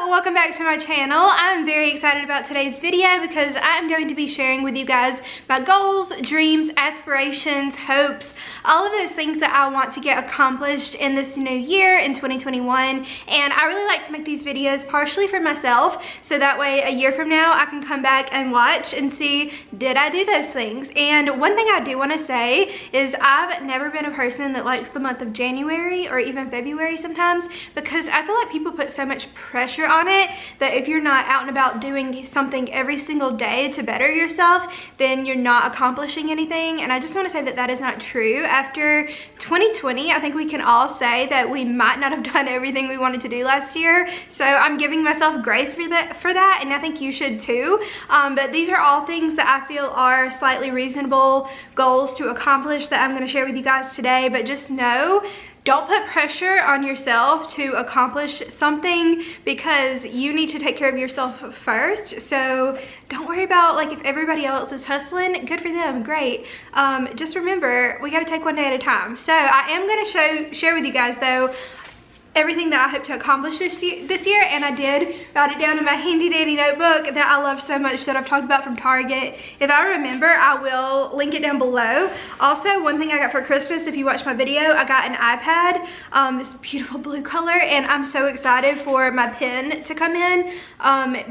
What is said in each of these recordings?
welcome back to my channel. I'm very excited about today's video because I'm going to be sharing with you guys my goals, dreams, aspirations, hopes, all of those things that I want to get accomplished in this new year in 2021. And I really like to make these videos partially for myself, so that way a year from now I can come back and watch and see, did I do those things? And one thing I do want to say is I've never been a person that likes the month of January or even February sometimes, because I feel like people put so much pressure on it that if you're not out and about doing something every single day to better yourself, then you're not accomplishing anything. And I just want to say that that is not true. After 2020, I think we can all say that we might not have done everything we wanted to do last year. So I'm giving myself grace for that, and I think you should too. But these are all things that I feel are slightly reasonable goals to accomplish that I'm going to share with you guys today. But just know, don't put pressure on yourself to accomplish something, because you need to take care of yourself first. So don't worry about, like, if everybody else is hustling, good for them, great. Just remember, we got to take one day at a time. So I am going to share with you guys though everything that I hope to accomplish this year, and I did write it down in my handy dandy notebook that I love so much that I've talked about from Target. If I remember, I will link it down below. Also, one thing I got for Christmas, if you watched my video, I got an iPad, this beautiful blue color, and I'm so excited for my pen to come in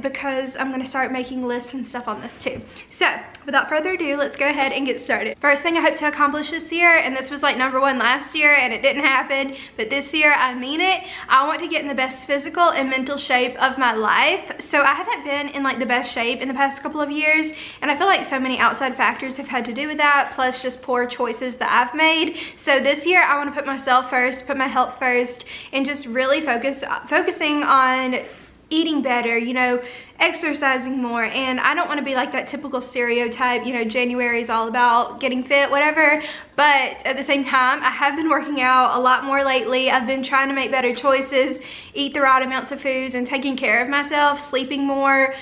because I'm going to start making lists and stuff on this too. So without further ado, let's go ahead and get started. First thing I hope to accomplish this year, and this was like #1 last year and it didn't happen, but this year I mean it, I want to get in the best physical and mental shape of my life. So I haven't been in like the best shape in the past couple of years, and I feel like so many outside factors have had to do with that, plus just poor choices that I've made. So this year I want to put myself first, put my health first, and just really focusing on eating better, you know, exercising more. And I don't want to be like that typical stereotype, you know, January is all about getting fit, whatever. But at the same time, I have been working out a lot more lately. I've been trying to make better choices, eat the right amounts of foods, and taking care of myself, sleeping more,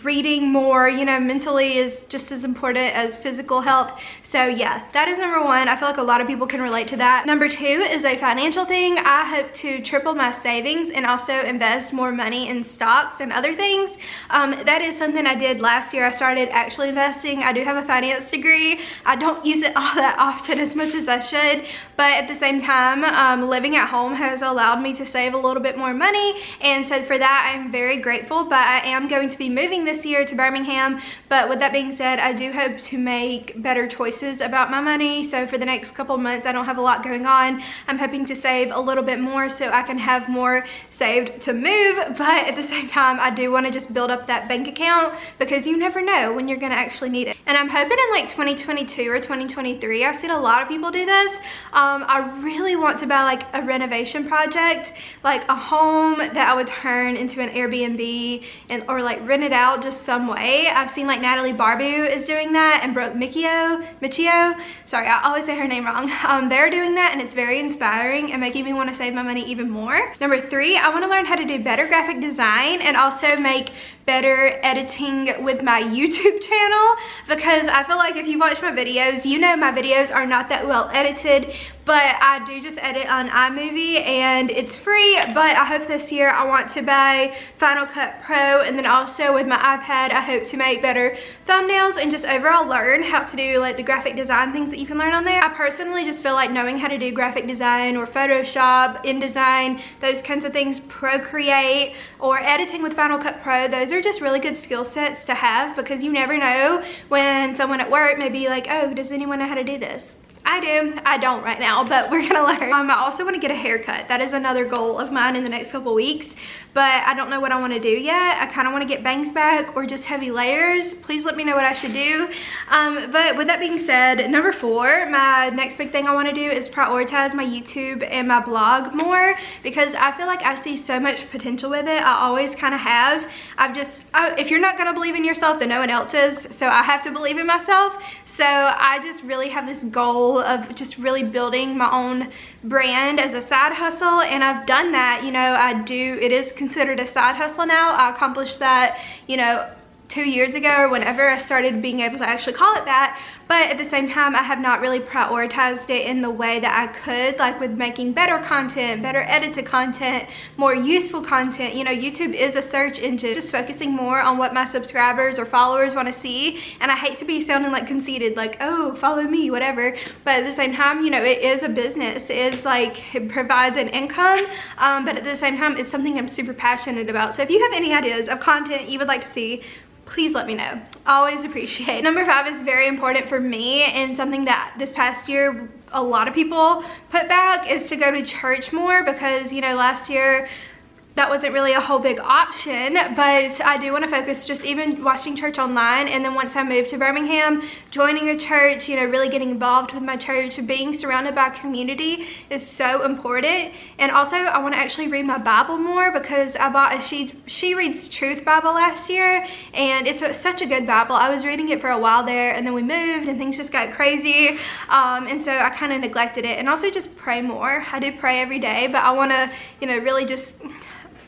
reading more. You know, mentally is just as important as physical health. So yeah, that is #1. I feel like a lot of people can relate to that. #2 is a financial thing. I hope to triple my savings and also invest more money in stocks and other things. That is something I did last year. I started actually investing. I do have a finance degree. I don't use it all that often, as much as I should, but at the same time, living at home has allowed me to save a little bit more money, and so for that I am very grateful. But I am going to be moving this year to Birmingham. But with that being said, I do hope to make better choices about my money. So for the next couple of months, I don't have a lot going on. I'm hoping to save a little bit more so I can have more saved to move, but at the same time I do want to just build up that bank account, because you never know when you're going to actually need it. And I'm hoping in like 2022 or 2023, I've seen a lot of people do this. I really want to buy like a renovation project, like a home that I would turn into an Airbnb or like rent it out just some way. I've seen like Natalie Barbu is doing that, and Brooke Michio, sorry, I always say her name wrong. They're doing that, and it's very inspiring and making me want to save my money even more. #3, I want to learn how to do better graphic design and also make better editing with my YouTube channel, because I feel like if you watch my videos, you know my videos are not that well edited, but I do just edit on iMovie and it's free. But I hope this year I want to buy Final Cut Pro, and then also with my iPad I hope to make better thumbnails and just overall learn how to do like the graphic design things that you can learn on there. I personally just feel like knowing how to do graphic design or Photoshop, InDesign, those kinds of things, Procreate, or editing with Final Cut Pro, those are just really good skill sets to have, because you never know when someone at work may be like, oh, does anyone know how to do this? I do. I don't right now, but we're gonna learn. I also want to get a haircut. That is another goal of mine in the next couple weeks, but I don't know what I want to do yet. I kind of want to get bangs back or just heavy layers. Please let me know what I should do. But with that being said, #4, my next big thing I want to do is prioritize my YouTube and my blog more, because I feel like I see so much potential with it. I always kind of have. If you're not gonna believe in yourself, then no one else is. So I have to believe in myself. So I just really have this goal of just really building my own brand as a side hustle, and I've done that. You know, it is considered a side hustle now. I accomplished that, you know, 2 years ago or whenever I started being able to actually call it that. But at the same time, I have not really prioritized it in the way that I could, like with making better content, better edited content, more useful content. You know, YouTube is a search engine, just focusing more on what my subscribers or followers want to see. And I hate to be sounding like conceited, like, oh, follow me, whatever. But at the same time, you know, it is a business. It's like, it provides an income, but at the same time, it's something I'm super passionate about. So if you have any ideas of content you would like to see, please let me know. Always appreciate. Number 5 is very important for me, and something that this past year a lot of people put back is to go to church more, because, you know, last year that wasn't really a whole big option. But I do want to focus just even watching church online, and then once I moved to Birmingham, joining a church, you know, really getting involved with my church, being surrounded by community is so important. And also I want to actually read my Bible more, because I bought a She Reads Truth Bible last year, and it's such a good Bible. I was reading it for a while there, and then we moved and things just got crazy, and so I kind of neglected it. And also just pray more. I do pray every day, but I want to, you know, really just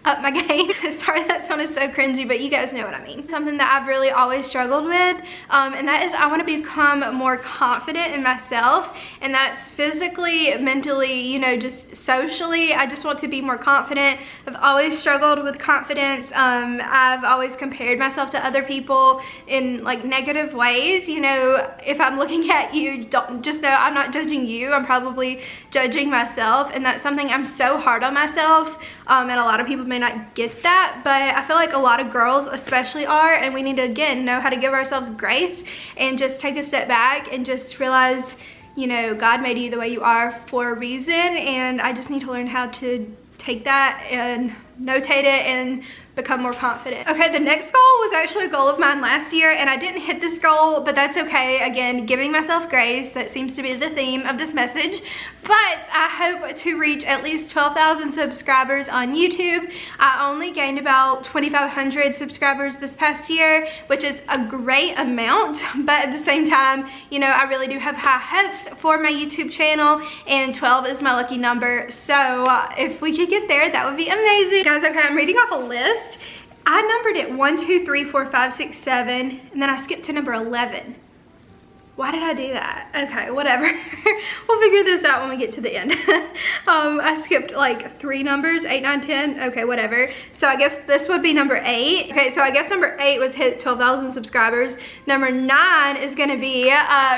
up my game. Sorry, that sounded so cringy, but you guys know what I mean. Something that I've really always struggled with, and that is I want to become more confident in myself, and that's physically, mentally, you know, just socially. I just want to be more confident. I've always struggled with confidence. I've always compared myself to other people in like negative ways. You know, if I'm looking at you, just know I'm not judging you. I'm probably judging myself, and that's something I'm so hard on myself, and a lot of people may not get that, but I feel like a lot of girls especially are, and we need to, again, know how to give ourselves grace and just take a step back and just realize, you know, God made you the way you are for a reason, and I just need to learn how to take that and notate it and become more confident. Okay, the next goal was actually a goal of mine last year, and I didn't hit this goal, but that's okay. Again, giving myself grace, that seems to be the theme of this message. But I hope to reach at least 12,000 subscribers on YouTube. I only gained about 2,500 subscribers this past year, which is a great amount, but at the same time, you know, I really do have high hopes for my YouTube channel, and 12 is my lucky number. So if we could get there, that would be amazing. Guys, okay, I'm reading off a list. I numbered it 1, 2, 3, 4, 5, 6, 7, and then I skipped to number 11. Why did I do that? Okay, whatever. We'll figure this out when we get to the end. I skipped like 3 numbers, 8, 9, 10. Okay, whatever. So I guess this would be number 8. Okay, so I guess number 8 was hit 12,000 subscribers. Number 9 is gonna be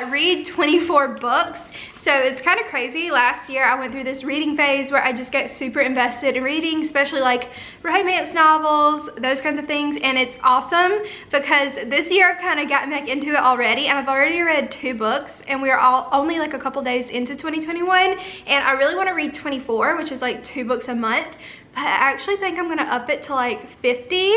read 24 books. So it's kind of crazy. Last year I went through this reading phase where I just get super invested in reading, especially like romance novels, those kinds of things. And it's awesome because this year I've kind of gotten back into it already, and I've already read 2 books, and we are all only like a couple days into 2021. And I really want to read 24, which is like 2 books a month. But I actually think I'm gonna up it to like 50.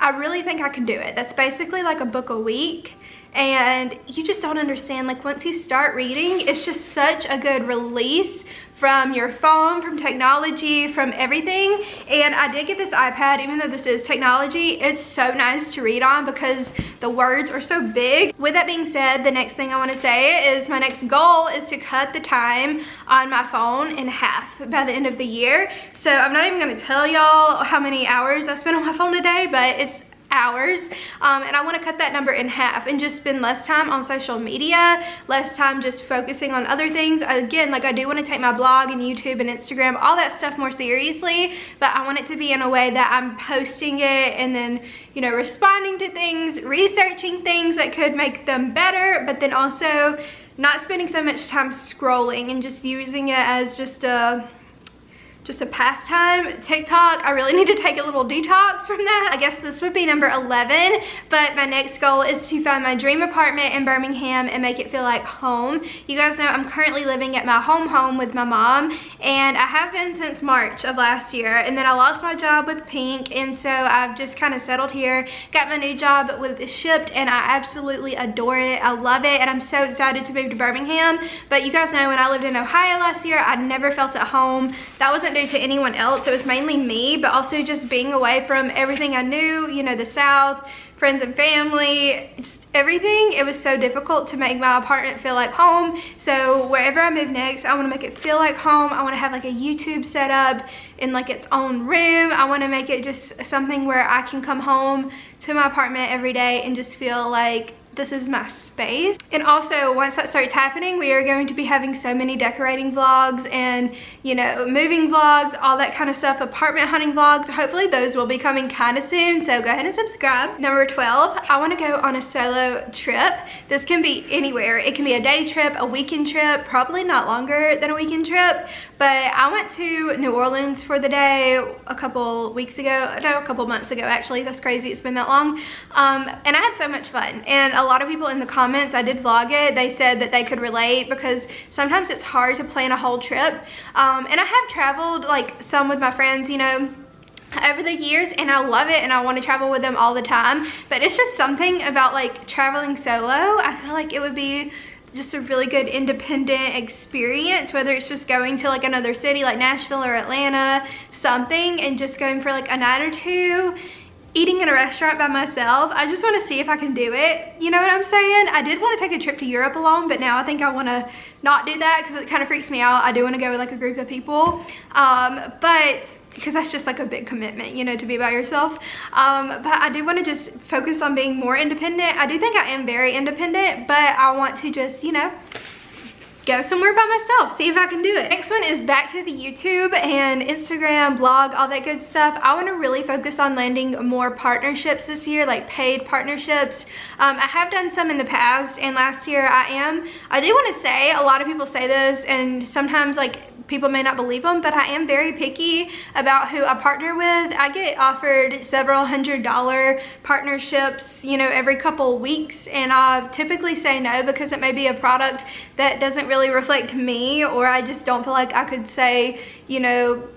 I really think I can do it. That's basically like a book a week. And you just don't understand, like once you start reading, it's just such a good release from your phone, from technology, from everything. And I did get this iPad, even though this is technology, it's so nice to read on because the words are so big. With that being said, the next thing I want to say is my next goal is to cut the time on my phone in half by the end of the year. So I'm not even going to tell y'all how many hours I spend on my phone a day, but it's hours, and I want to cut that number in half and just spend less time on social media, less time just focusing on other things. Again, like I do want to take my blog and YouTube and Instagram, all that stuff more seriously, but I want it to be in a way that I'm posting it and then, you know, responding to things, researching things that could make them better, but then also not spending so much time scrolling and just using it as just a pastime. TikTok, I really need to take a little detox from that. I guess this would be number 11, but my next goal is to find my dream apartment in Birmingham and make it feel like home. You guys know I'm currently living at my home with my mom, and I have been since March of last year, and then I lost my job with Pink, and so I've just kind of settled here, got my new job with Shipped, and I absolutely adore it. I love it, and I'm so excited to move to Birmingham. But you guys know when I lived in Ohio last year, I never felt at home. That wasn't wasn't due to anyone else. It was mainly me, but also just being away from everything I knew, you know, the South, friends and family, just everything. It was so difficult to make my apartment feel like home. So wherever I move next, I want to make it feel like home. I want to have like a YouTube set up in like its own room. I want to make it just something where I can come home to my apartment every day and just feel like this is my space. And also, once that starts happening, we are going to be having so many decorating vlogs and, you know, moving vlogs, all that kind of stuff, apartment hunting vlogs. Hopefully those will be coming kind of soon, so go ahead and subscribe. Number 12, I want to go on a solo trip. This can be anywhere. It can be a day trip, a weekend trip, probably not longer than a weekend trip, but I went to New Orleans for the day a couple months ago actually. That's crazy, it's been that long. And I had so much fun, and a lot of people in the comments, I did vlog it, they said that they could relate because sometimes it's hard to plan a whole trip. And I have traveled like some with my friends, you know, over the years, and I love it and I want to travel with them all the time, but it's just something about like traveling solo. I feel like it would be just a really good independent experience, whether it's just going to like another city like Nashville or Atlanta, something, and just going for like a night or two, eating in a restaurant by myself. I just want to see if I can do it, you know what I'm saying? I did want to take a trip to Europe alone, but now I think I want to not do that because it kind of freaks me out. I do want to go with like a group of people, but because that's just like a big commitment, you know, to be by yourself. But I do want to just focus on being more independent. I do think I am very independent, but I want to just, you know, go somewhere by myself, see if I can do it. Next one is back to the YouTube and Instagram, blog, all that good stuff. I want to really focus on landing more partnerships this year, like paid partnerships. I have done some in the past, and last year I do want to say, a lot of people say this, and sometimes like people may not believe them, but I am very picky about who I partner with. I get offered several $100 partnerships, you know, every couple weeks, and I typically say no because it may be a product that doesn't really reflect me, or I just don't feel like I could say, you know,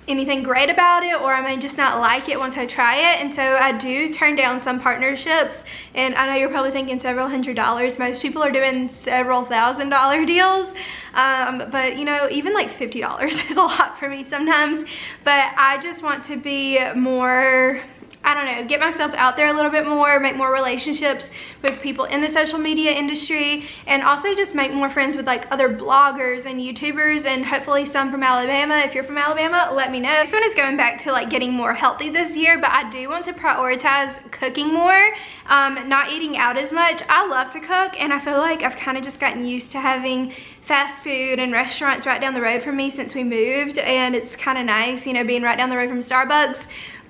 anything great about it, or I may just not like it once I try it. And so I do turn down some partnerships, and I know you're probably thinking several $100s. Most people are doing several $1,000 deals, but you know, even like $50 is a lot for me sometimes. But I just want to be more, I don't know, get myself out there a little bit more, make more relationships with people in the social media industry, and also just make more friends with like other bloggers and YouTubers, and hopefully some from Alabama. If you're from Alabama, let me know. This one is going back to like getting more healthy this year, but I do want to prioritize cooking more, not eating out as much. I love to cook, and I feel like I've kind of just gotten used to having fast food and restaurants right down the road from me since we moved, and it's kind of nice, you know, being right down the road from Starbucks.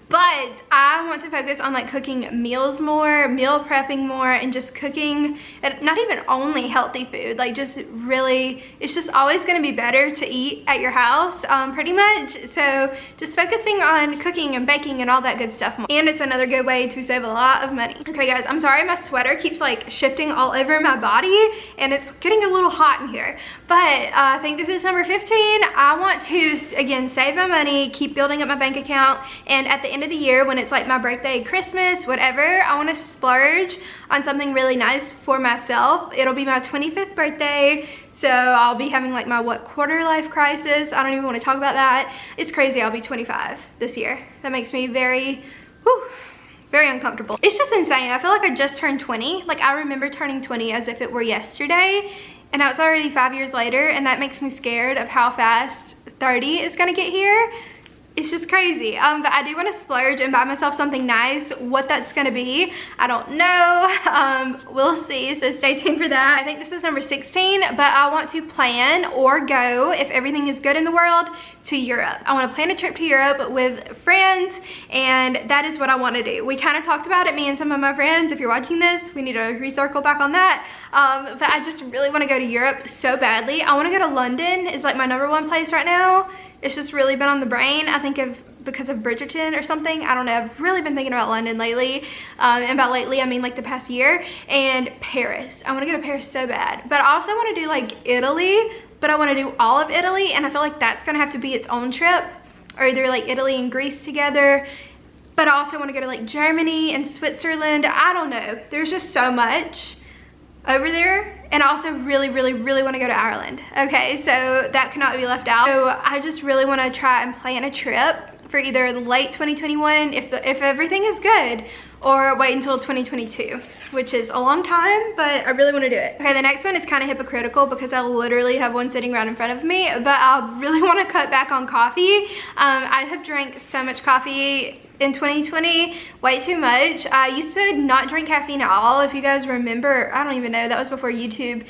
But I want to focus on like cooking meals more, meal prepping more, and just cooking, not even only healthy food, like just really, it's just always going to be better to eat at your house, pretty much. So just focusing on cooking and baking and all that good stuff more. And it's another good way to save a lot of money. Okay guys, I'm sorry my sweater keeps like shifting all over my body, and it's getting a little hot in here. But I think this is number 15. I want to, again, save my money, keep building up my bank account, and at the end of the year, when it's like my birthday, Christmas, whatever, I want to splurge on something really nice for myself. It'll be my 25th birthday, so I'll be having like my quarter life crisis. I don't even want to talk about that. It's crazy, I'll be 25 this year. That makes me very uncomfortable. It's just insane. I feel like I just turned 20. Like, I remember turning 20 as if it were yesterday, and now it's already 5 years later, and that makes me scared of how fast 30 is gonna get here. It's just crazy. But I do want to splurge and buy myself something nice. What that's gonna be, I don't know. We'll see, so stay tuned for that. I think this is number 16, but I want to plan or go, if everything is good in the world, to Europe. I want to plan a trip to Europe with friends, and that is what I want to do. We kind of talked about it, me and some of my friends. If you're watching this, we need to recircle back on that. But I just really want to go to Europe so badly. I want to go to London. It's like my #1 place right now. It's just really been on the brain, I think, because of Bridgerton or something. I don't know. I've really been thinking about London lately. And by lately, I mean like the past year. And Paris. I want to go to Paris so bad. But I also want to do like Italy, but I want to do all of Italy, and I feel like that's going to have to be its own trip, or either like Italy and Greece together. But I also want to go to like Germany and Switzerland. I don't know. There's just so much. over there. And I also really want to go to Ireland. Okay, so that cannot be left out. So I just really want to try and plan a trip for either late 2021 if everything is good, or wait until 2022, which is a long time, but I really want to do it. Okay, the next one is kind of hypocritical because I literally have one sitting right in front of me, but I really want to cut back on coffee. I have drank so much coffee in 2020, way too much. I used to not drink caffeine at all. If you guys remember, I don't even know, that was before YouTube.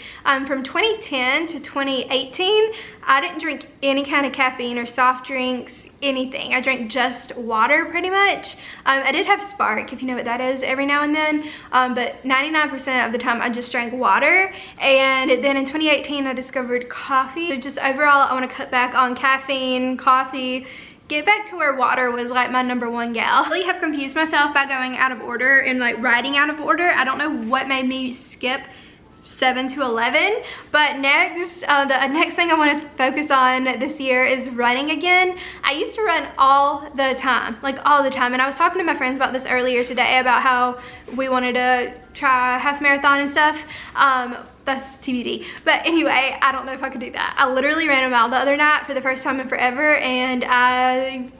From 2010 to 2018, I didn't drink any kind of caffeine or soft drinks, anything. I drank just water pretty much. I did have Spark, if you know what that is, every now and then, but 99% of the time I just drank water. And then in 2018 I discovered coffee. So just overall I want to cut back on caffeine, coffee, get back to where water was like my #1 gal. I really have confused myself by going out of order and like writing out of order. I don't know what made me skip 7 to 11, but next, the next thing I want to focus on this year is running again. I used to run all the time, like all the time, and I was talking to my friends about this earlier today about how we wanted to try half marathon and stuff. That's TBD, but anyway, I don't know if I could do that. I literally ran a mile the other night for the first time in forever, and I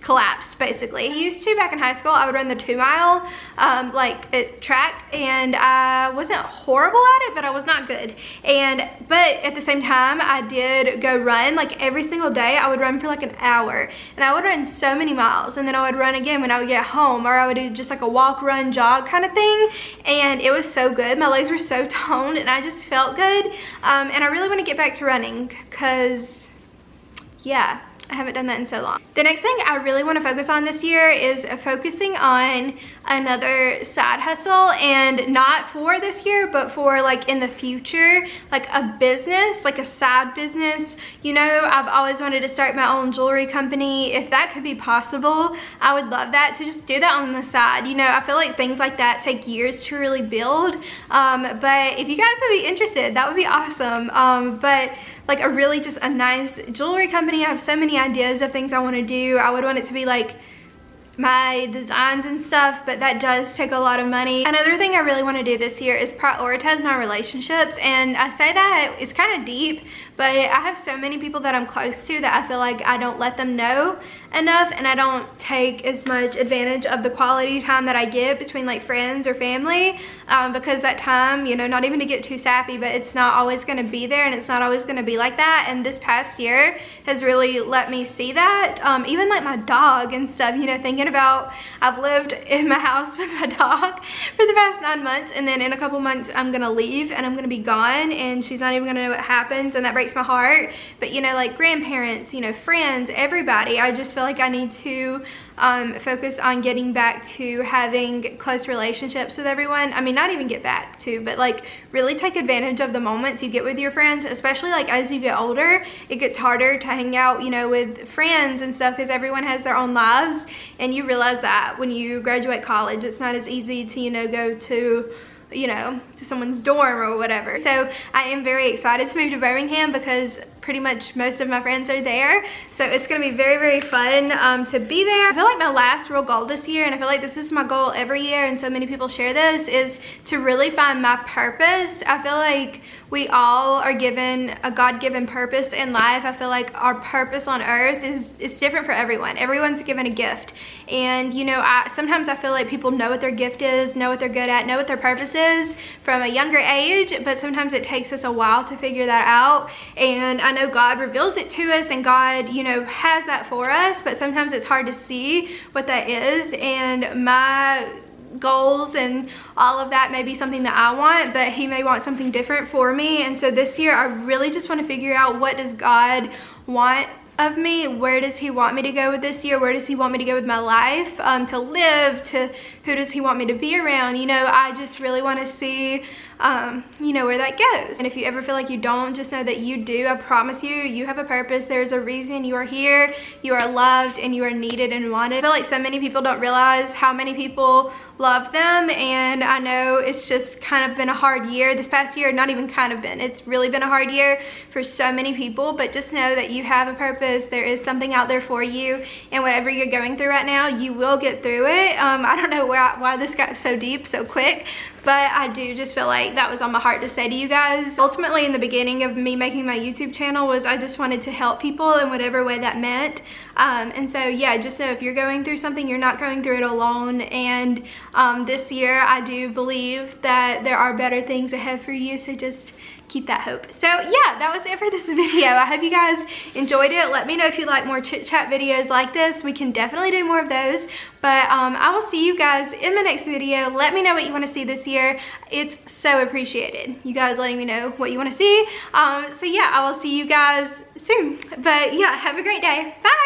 collapsed basically. I used to, back in high school, I would run the 2 mile like at track, and I wasn't horrible at it, but I was not good. But at the same time, I did go run like every single day. I would run for like an hour, and I would run so many miles, and then I would run again when I would get home, or I would do just like a walk, run, jog kind of thing, and it was so good. My legs were so toned and I just felt good, and I really want to get back to running because yeah, I haven't done that in so long. The next thing I really want to focus on this year is focusing on another side hustle, and not for this year, but for like in the future, like a business, like a side business. You know, I've always wanted to start my own jewelry company. If that could be possible, I would love that, to just do that on the side. You know, I feel like things like that take years to really build, but if you guys would be interested, that would be awesome. But like a really just a nice jewelry company. I have so many ideas of things I want to do. I would want it to be like my designs and stuff, but that does take a lot of money. Another thing I really want to do this year is prioritize my relationships, and I say that it's kind of deep, but I have so many people that I'm close to that I feel like I don't let them know enough, and I don't take as much advantage of the quality time that I get between like friends or family, because that time, you know, not even to get too sappy, but it's not always going to be there, and it's not always going to be like that. And this past year has really let me see that. Even like my dog and stuff, you know, thinking about, I've lived in my house with my dog for the past 9 months, and then in a couple months I'm gonna leave and I'm gonna be gone, and she's not even gonna know what happens, and that breaks my heart. But you know, like grandparents, you know, friends, everybody, I just feel like I need to focus on getting back to having close relationships with everyone. I mean, not even get back to, but like really take advantage of the moments you get with your friends, especially like as you get older. It gets harder to hang out, you know, with friends and stuff, because everyone has their own lives, and you realize that when you graduate college, it's not as easy to, you know, go to, you know, to someone's dorm or whatever. So I am very excited to move to Birmingham because pretty much most of my friends are there, so it's gonna be very fun to be there. I feel like my last real goal this year, and I feel like this is my goal every year, and so many people share this, is to really find my purpose. I feel like we all are given a God-given purpose in life. I feel like our purpose on earth is different for everyone. Everyone's given a gift, and you know, sometimes I feel like people know what their gift is, know what they're good at, know what their purpose is from a younger age, but sometimes it takes us a while to figure that out. And I know God reveals it to us, and God, you know, has that for us, but sometimes it's hard to see what that is. And my goals and all of that may be something that I want, but he may want something different for me. And so this year I really just want to figure out, what does God want of me? Where does he want me to go with this year? Where does he want me to go with my life, to live, to who does he want me to be around? You know, I just really want to see you know where that goes. And if you ever feel like you don't, just know that you do. I promise you, you have a purpose. There's a reason you are here. You are loved and you are needed and wanted. I feel like so many people don't realize how many people love them, and I know it's just kind of been a hard year this past year. Not even kind of been, it's really been a hard year for so many people, but just know that you have a purpose. There is something out there for you, and whatever you're going through right now, you will get through it. I don't know why this got so deep so quick, but I do just feel like that was on my heart to say to you guys. Ultimately, in the beginning of me making my YouTube channel, was I just wanted to help people in whatever way that meant. And so yeah, just know if you're going through something, you're not going through it alone. And this year, I do believe that there are better things ahead for you, so just keep that hope. So yeah, that was it for this video. I hope you guys enjoyed it. Let me know if you like more chit chat videos like this. We can definitely do more of those, but I will see you guys in my next video. Let me know what you want to see this year. It's so appreciated, you guys letting me know what you want to see. So yeah, I will see you guys soon, but yeah, have a great day. Bye.